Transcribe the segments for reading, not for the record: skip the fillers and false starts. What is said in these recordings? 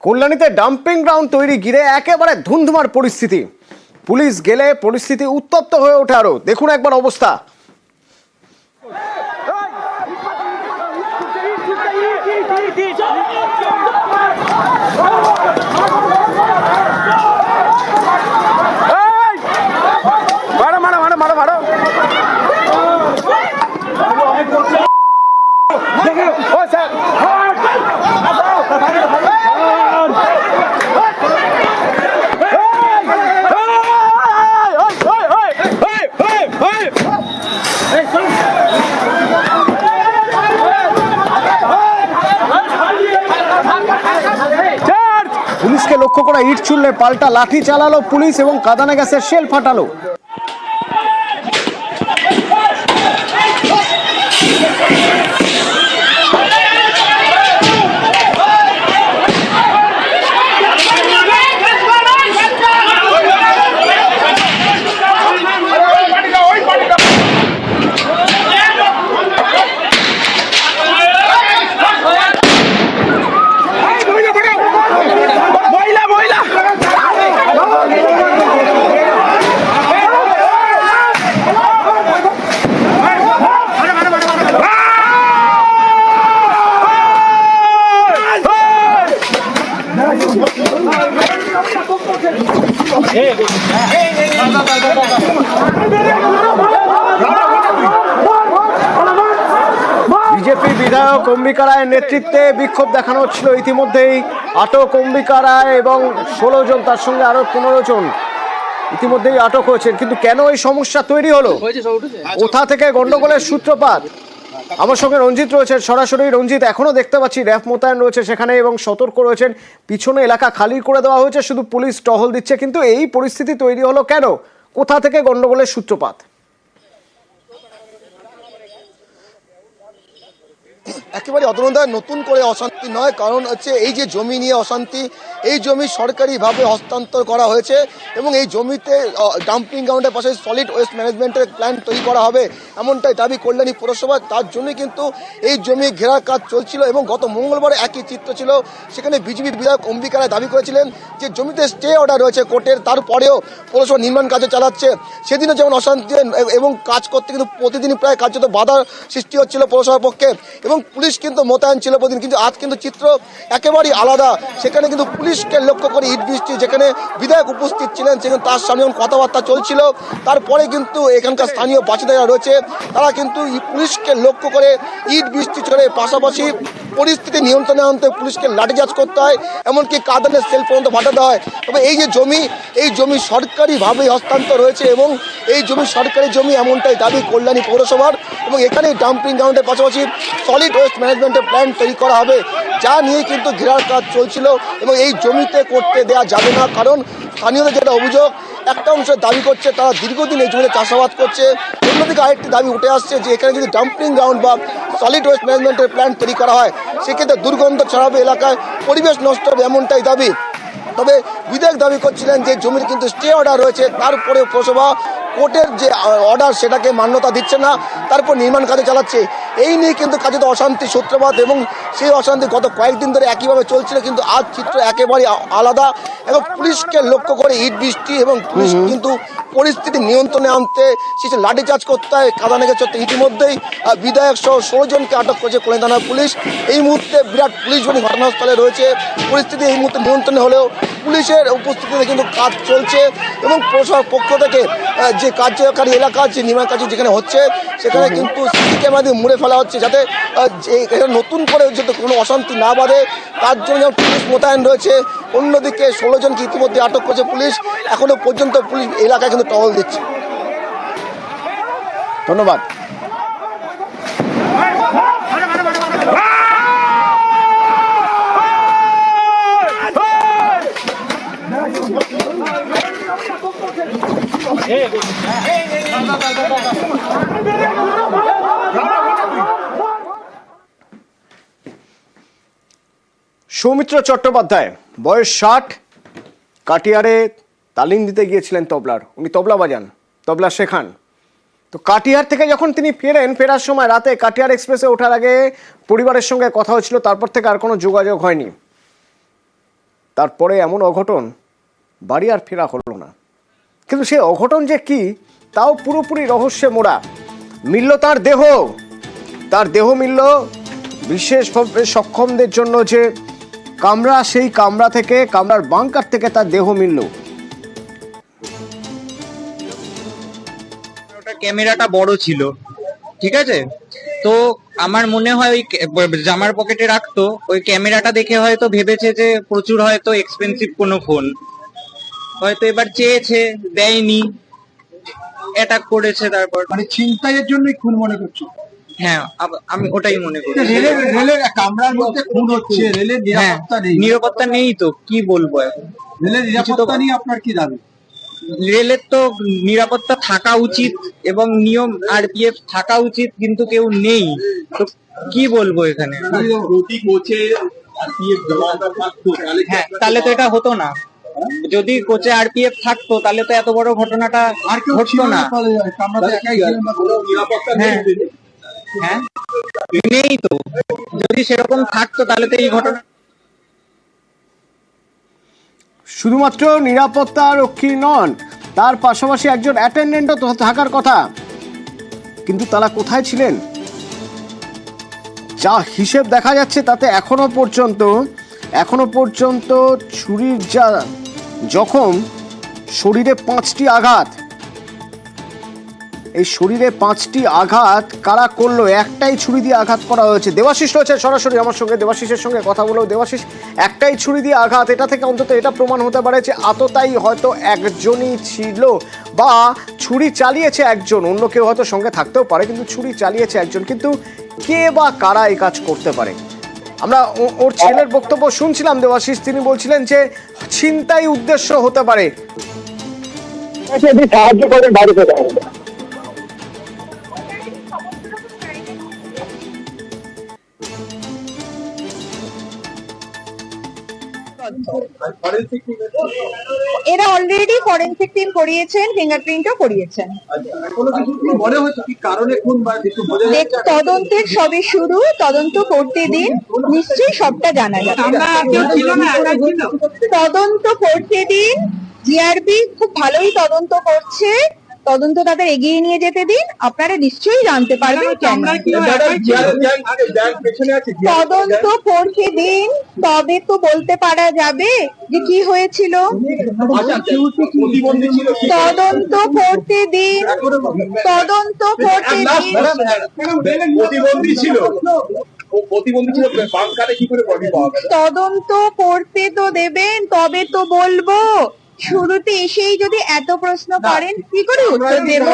কল্যাণীতে dumping ground তৈরি ঘিরে একেবারে ধুন্ধুমার পরিস্থিতি। পুলিশ গেলে পরিস্থিতি উত্তপ্ত হয়ে ওঠে আরো। দেখুন একবার অবস্থা। পুলিশকে লক্ষ্য করা ইট ছুড়লে পাল্টা লাঠি চালালো পুলিশ এবং কাঁদানে গ্যাসের শেল ফাটালো। বিজেপি বিধায়ক অম্বিকা রায়ের নেতৃত্বে বিক্ষোভ দেখানো হচ্ছিল। ইতিমধ্যেই আটক অম্বিকা রায় এবং 16 জন, তার সঙ্গে আরো 15 জন ইতিমধ্যেই আটক হয়েছেন। কিন্তু কেন এই সমস্যা তৈরি হলো, কোথা থেকে গন্ডগোলের সূত্রপাত? আমার সঙ্গে রঞ্জিত রয়েছেন সরাসরি। রঞ্জিত, এখনো দেখতে পাচ্ছি র্যাব মোতায়েন রয়েছে সেখানে এবং সতর্ক রয়েছেন। পিছনে এলাকা খালি করে দেওয়া হয়েছে, শুধু পুলিশ টহল দিচ্ছে। কিন্তু এই পরিস্থিতি তৈরি হলো কেন, কোথা থেকে গন্ডগোলের সূত্রপাত? একেবারে অতনুদয় নতুন করে অশান্তি নয়, কারণ হচ্ছে এই যে জমি নিয়ে অশান্তি, এই জমি সরকারিভাবে হস্তান্তর করা হয়েছে এবং এই জমিতে ডাম্পিং গ্রাউন্ডের পাশে সলিড ওয়েস্ট ম্যানেজমেন্টের প্ল্যান তৈরি করা হবে, এমনটাই দাবি কল্যাণী পৌরসভা। তার জন্যই কিন্তু এই জমি ঘেরার কাজ চলছিল এবং গত মঙ্গলবার একই চিত্র ছিল। সেখানে বিজেপি বিধায়ক অম্বিকা রায় দাবি করেছিলেন যে জমিতে স্টে অর্ডার রয়েছে কোর্টের, তারপরেও পৌরসভা নির্মাণ কাজে চালাচ্ছে। সেদিনও যেমন অশান্তি এবং কাজ করতে কিন্তু প্রতিদিনই প্রায় কার্যত বাধার সৃষ্টি হচ্ছিল পৌরসভার পক্ষে এবং পুলিশ কিন্তু মোতায়েন ছিল প্রতিদিন। কিন্তু আজ কিন্তু চিত্র একেবারেই আলাদা। সেখানে কিন্তু পুলিশকে লক্ষ্য করে ইট বৃষ্টি, যেখানে বিধায়ক উপস্থিত ছিলেন সেখানে তার সামনে কথাবার্তা চলছিল। তারপরে কিন্তু এখানকার স্থানীয় বাসিন্দারা রয়েছে, তারা কিন্তু পুলিশকে লক্ষ্য করে ইট বৃষ্টি চলে, পাশাপাশি পরিস্থিতি নিয়ন্ত্রণে আনতে পুলিশকে লাঠিচার্জ করতে হয়, এমনকি কাঁদানের সেল পর্যন্ত ফাটাতে হয়। তবে এই যে জমি, এই জমি সরকারিভাবে হস্তান্তর রয়েছে এবং এই জমি সরকারি জমি, এমনটাই দাবি কল্যাণী পৌরসভার। এবং এখানে ডাম্পিং গ্রাউন্ডের পাশাপাশি সলিড ওয়েস্ট ম্যানেজমেন্টের প্ল্যান তৈরি করা হবে, যা নিয়ে কিন্তু ঘেরার কাজ চলছিল এবং এই জমিতে করতে দেওয়া যাবে না। কারণ স্থানীয়দের যেটা অভিযোগ, একটা অংশের দাবি করছে তারা দীর্ঘদিন এই জমিতে চাষাবাদ করছে। অন্যদিকে আরেকটি দাবি উঠে আসছে যে এখানে যদি ডাম্পিং গ্রাউন্ড বা সলিড ওয়েস্ট ম্যানেজমেন্টের প্ল্যান তৈরি করা হয় সেক্ষেত্রে দুর্গন্ধ ছড়াবে, এলাকায় পরিবেশ নষ্ট হবে, এমনটাই দাবি। তবে বিধায়ক দাবি করছিলেন যে জমির কিন্তু স্টে অর্ডার রয়েছে, তারপরে পৌরসভা কোর্টের যে অর্ডার সেটাকে মান্যতা দিচ্ছে না, তারপর নির্মাণ কাজে চালাচ্ছে। এই নিয়ে কিন্তু কাজে তো অশান্তি সূত্রপাত এবং সেই অশান্তি গত কয়েকদিন ধরে একইভাবে চলছিল। কিন্তু আজ চিত্র একেবারে আলাদা এবং পুলিশকে লক্ষ্য করে ইট বৃষ্টি এবং পুলিশ কিন্তু পরিস্থিতি নিয়ন্ত্রণে আনতে শেষে লাঠিচার্জ করতে হয়, কাঁদানে গ্যাস চলতে। ইতিমধ্যেই বিধায়ক সহ 16 জনকে আটক করেছে কল্যাণী থানার পুলিশ। এই মুহূর্তে বিরাট পুলিশ বাহিনী ঘটনাস্থলে রয়েছে। পরিস্থিতি এই মুহূর্তে নিয়ন্ত্রণে হলেও পুলিশের উপস্থিতিতে কিন্তু কাজ চলছে এবং পৌরসভার পক্ষ থেকে যে কার্যকারী এলাকা, যে নির্মাণ কাজ যেখানে হচ্ছে সেখানে কিন্তু সিসি ক্যামেরা দিয়ে মুড়ে ফেলা হচ্ছে, যাতে নতুন করে যাতে কোনো অশান্তি না বাঁধে, তার জন্য পুলিশ মোতায়েন রয়েছে। অন্যদিকে 16 জনকে ইতিমধ্যে আটক করেছে পুলিশ। এখনো পর্যন্ত পুলিশ এলাকায় কিন্তু টহল দিচ্ছে। ধন্যবাদ। সৌমিত্র চট্টোপাধ্যায়, বয়স 60, কাটিয়ারে তালিম দিতে গিয়েছিলেন তবলার। উনি তবলা বাজান, তবলা শেখান। তো কাটিহার থেকে যখন তিনি ফেরার সময় রাতে কাটিহার এক্সপ্রেসে ওঠার আগে পরিবারের সঙ্গে কথা হয়েছিল, তারপর থেকে আর কোনো যোগাযোগ হয়নি। তারপরে এমন অঘটন, বাড়ি আর ফেরা হলো না। কিন্তু সে অঘটন যে কি তাও পুরোপুরি রহস্যে মোড়া। মিলল তার দেহ মিলল বিশেষভাবে সক্ষমদের জন্য যে কামরা, সেই কামরা থেকে, কামরার বাংকার থেকে তার দেহ মিলল। ক্যামেরাটা বড় ছিল, ঠিক আছে, তো আমার মনে হয় ওই জামার পকেটে রাখতো, ওই ক্যামেরাটা দেখে হয়তো ভেবেছে যে প্রচুর হয়তো এক্সপেন্সিভ কোনো ফোন, হয়তো এবার চেয়েছে, দেয়নি, অ্যাটাক করেছে। তারপর মানে ছিনতাইয়ের জন্যই খুন মনে করছো? হ্যাঁ, আমি ওটাই মনে করি। রেলের কামরার মধ্যে খুন হচ্ছে, রেলের নিরাপত্তা নেই। নিরাপত্তা নেই তো কি বলবো এখন। রেলের নিরাপত্তা নিয়ে আপনার কি দাবি? রেলের তো নিরাপত্তা থাকা উচিত এবং নিয়ম আরপিএফ থাকা উচিত, কিন্তু কেউ নেই তো কি বলবো এখানে। প্রতি কোচে আরপিএফ জওয়ানরা থাকতো হ্যাঁ, তাহলে তো এটা হতো না। যদি কোচে আরপিএফ থাকতো তাহলে তো এত বড় ঘটনাটা আর কেউ ঘটতো না। কামরাতে একাই ছিলেন না, কোনো নিরাপত্তা নেই। হ্যাঁ, নেই তো। যদি সেরকম থাকতো তাহলে তো এই ঘটনা। শুধুমাত্র নিরাপত্তা রক্ষী নন, তার পাশাপাশি একজন অ্যাটেন্ডেন্টও থাকার কথা, কিন্তু তারা কোথায় ছিলেন? যা হিসেব দেখা যাচ্ছে তাতে এখনো পর্যন্ত ছুরির যা জখম, শরীরে 5টি আঘাত। এই শরীরে 5টি আঘাত কারা করলো? একটাই ছুরি দিয়ে আঘাত করা হয়েছে। দেবাশিস রয়েছে সরাসরি আমার সঙ্গে, দেবাশিসের সঙ্গে কথা বলেও। দেবাশিস, একটাই ছুরি দিয়ে আঘাত, এটা থেকে অন্তত এটা প্রমাণ হতে পারে যে আততায়ী হয়তো একজনই ছিল, বা ছুরি চালিয়েছে একজন, অন্য কেউ হয়তো সঙ্গে থাকতেও পারে, কিন্তু ছুরি চালিয়েছে একজন। কিন্তু কে বা কারা এই কাজ করতে পারে? আমরা ওর ছেলের বক্তব্য শুনছিলাম দেবাশিস, তিনি বলছিলেন যে ছিনতাই উদ্দেশ্য হতে পারে। সাহায্য করেন বাড়িতে। এরা অলরেডি ফরেনসিক টিম করিয়েছেন, ফিঙ্গারপ্রিন্টও করিয়েছেন। মনে হচ্ছে কি কারণে খুন বা কিছু বোঝা যাচ্ছে? তদন্তের সবে শুরু, তদন্ত করতে দিন, নিশ্চয়ই সবটা জানা যাবে। তদন্ত করতে দিন, জিআরপি খুব ভালোই তদন্ত করছে, তদন্ত তাদের এগিয়ে নিয়ে যেতে দিন, আপনারা নিশ্চয়ই জানতে পারবেন কেন। তদন্ত করতে দিন, তবে তো বলতে পারা যাবে যে কি হয়েছিল। তদন্ত করতে দিন, তদন্ত করতে দিন। প্রতিবন্ধী ছিল, বাংকারে কি করে বডি পাওয়া গেল? তদন্ত করতে তো দেবেন, তবে তো বলবো। শুরুতে এসেই যদি এত প্রশ্ন করেন কি করে উত্তর দেব?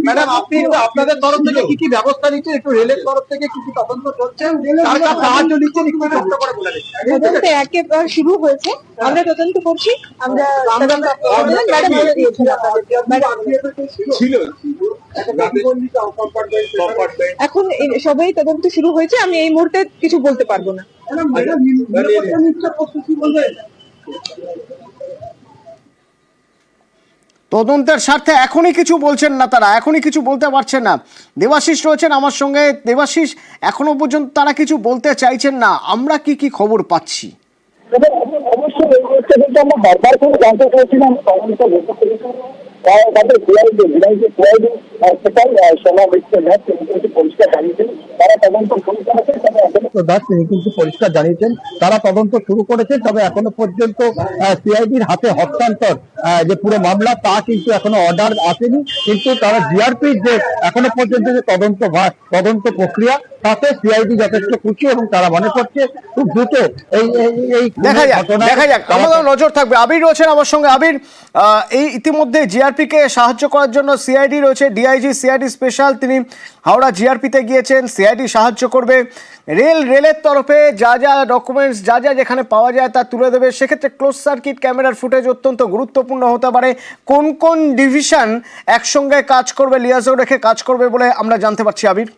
ম্যাডাম, আপনি আপনাদের তরফ থেকে কি কি ব্যবস্থা নিচ্ছেন? একটু রেলের তরফ থেকে কি কি তদন্ত চলছে, কার কার সাহায্য নিচ্ছেন, একটু ছোট্ট করে বলে দিন। তদন্ত একেবারে শুরু হয়েছে, আমরা তদন্ত করছি। আমরা ম্যাডাম বলে দিয়েছেন ছিল এখন সবাই তদন্ত শুরু হয়েছে, আমি এই মুহূর্তে কিছু বলতে পারবো না। তদন্তের স্বার্থে এখনই কিছু বলছেন না তারা, এখনই কিছু বলতে পারছেন না। দেবাশিস রয়েছেন আমার সঙ্গে। দেবাশিস, এখনো পর্যন্ত তারা কিছু বলতে চাইছেন না। আমরা কি কি খবর পাচ্ছি? অবশ্যই এই মুহূর্তে কিন্তু আমরা বারবার করে জানতে চাইছিলাম তদন্ত তাদের পরিষ্কার জানিয়েছেন তারা তদন্ত শুরু করেছে, তিনি কিন্তু পরিষ্কার জানিয়েছেন তারা তদন্ত শুরু করেছে, তবে এখনো পর্যন্ত সিআইডির হাতে হস্তান্তর যে পুরো মামলা তা কিন্তু এখনো অর্ডার আসেনি। কিন্তু তারা জিআরপির যে এখনো পর্যন্ত যে তদন্ত প্রক্রিয়া তাতে সিআইডি যথেষ্ট খুশি এবং তারা মনে করছে খুব দ্রুত এই দেখা যাক, আমাদের নজর থাকবে। আবির রয়েছেন আমার সঙ্গে। আবির, এই ইতিমধ্যে জিআরপি কে সাহায্য করার জন্য সিআইডি রয়েছে, ডিআইজি সিআইডি স্পেশাল, তিনি হাওড়া জিআরপিতে গিয়েছেন, সিআইডি সাহায্য করবে। রেলের তরফে যা যা ডকুমেন্টস, যা যা যেখানে পাওয়া যায় তা তুলে দেবে। সেক্ষেত্রে ক্লোজ সার্কিট ক্যামেরার ফুটেজ অত্যন্ত গুরুত্বপূর্ণ হতে পারে। কোন কোন ডিভিশন একসঙ্গে কাজ করবে, লিয়াজও রেখে কাজ করবে বলে আমরা জানতে পারছি আবির?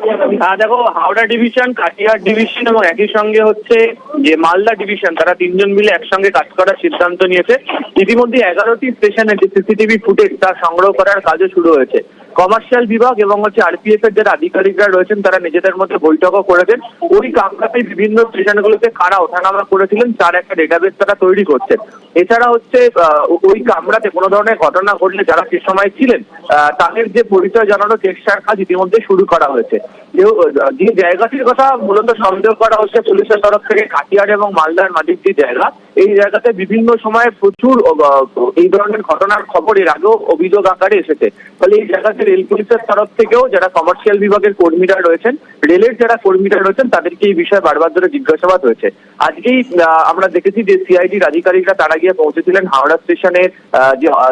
দেখো, হাওড়া ডিভিশন, কাটিহার ডিভিশন এবং একই সঙ্গে হচ্ছে যে মালদা ডিভিশন, তারা তিনজন মিলে একসঙ্গে কাজ করার সিদ্ধান্ত নিয়েছে। ইতিমধ্যে 11টি স্টেশনে যে সিসিটিভি ফুটেজ তা সংগ্রহ করার কাজও শুরু হয়েছে। কমার্শিয়াল বিভাগ এবং হচ্ছে আরপিএফ এর যারা আধিকারিকরা রয়েছেন তারা নিজেদের মধ্যে বৈঠকও করেছেন। ওই কামরাতে বিভিন্ন স্টেশনগুলোতে কারা ওঠানামা করেছিলেন তার একটা ডেটাবেস তারা তৈরি করছেন। এছাড়া হচ্ছে ওই কামরাতে কোনো ধরনের ঘটনা ঘটলে যারা সে সময় ছিলেন তাদের যে পরিচয় জানানোর চেষ্টার কাজ ইতিমধ্যে শুরু করা হয়েছে। যে জায়গাটির কথা মূলত সন্দেহ করা হচ্ছে পুলিশের তরফ থেকে, কাটিহার এবং মালদার মাঝের যে জায়গা, এই জায়গাতে বিভিন্ন সময় প্রচুর এই ধরনের ঘটনার খবর এর আগেও অভিযোগ আকারে এসেছে। ফলে এই জায়গাতে রেল পুলিশের তরফ থেকেও যারা কমার্শিয়াল বিভাগের কর্মীরা রয়েছেন, রেলের যারা কর্মীরা রয়েছেন, তাদেরকে এই বিষয়ে বারবার ধরে জিজ্ঞাসাবাদ হয়েছে। আজকেই আমরা দেখেছি যে সিআইডির আধিকারিকরা তারা গিয়ে পৌঁছেছিলেন হাওড়া স্টেশনের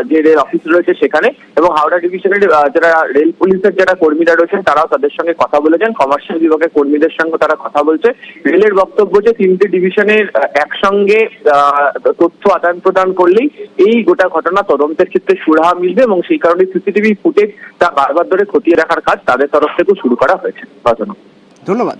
যে রেল অফিস রয়েছে সেখানে, এবং হাওড়া ডিভিশনের যারা রেল পুলিশের যারা কর্মীরা রয়েছেন তারাও তাদের সঙ্গে কথা বলেছেন। কমার্শিয়াল বিভাগের কর্মীদের সঙ্গে তারা কথা বলছে। রেলের বক্তব্য যে 3টে ডিভিশনের একসঙ্গে তথ্য আদান প্রদান করলেই এই গোটা ঘটনা তদন্তের ক্ষেত্রে সুরাহা মিলবে, এবং সেই কারণে সিসিটিভি ফুটেজ তা বারবার ধরে খতিয়ে রাখার কাজ তাদের তরফ থেকেও শুরু করা হয়েছে। ধন্যবাদ।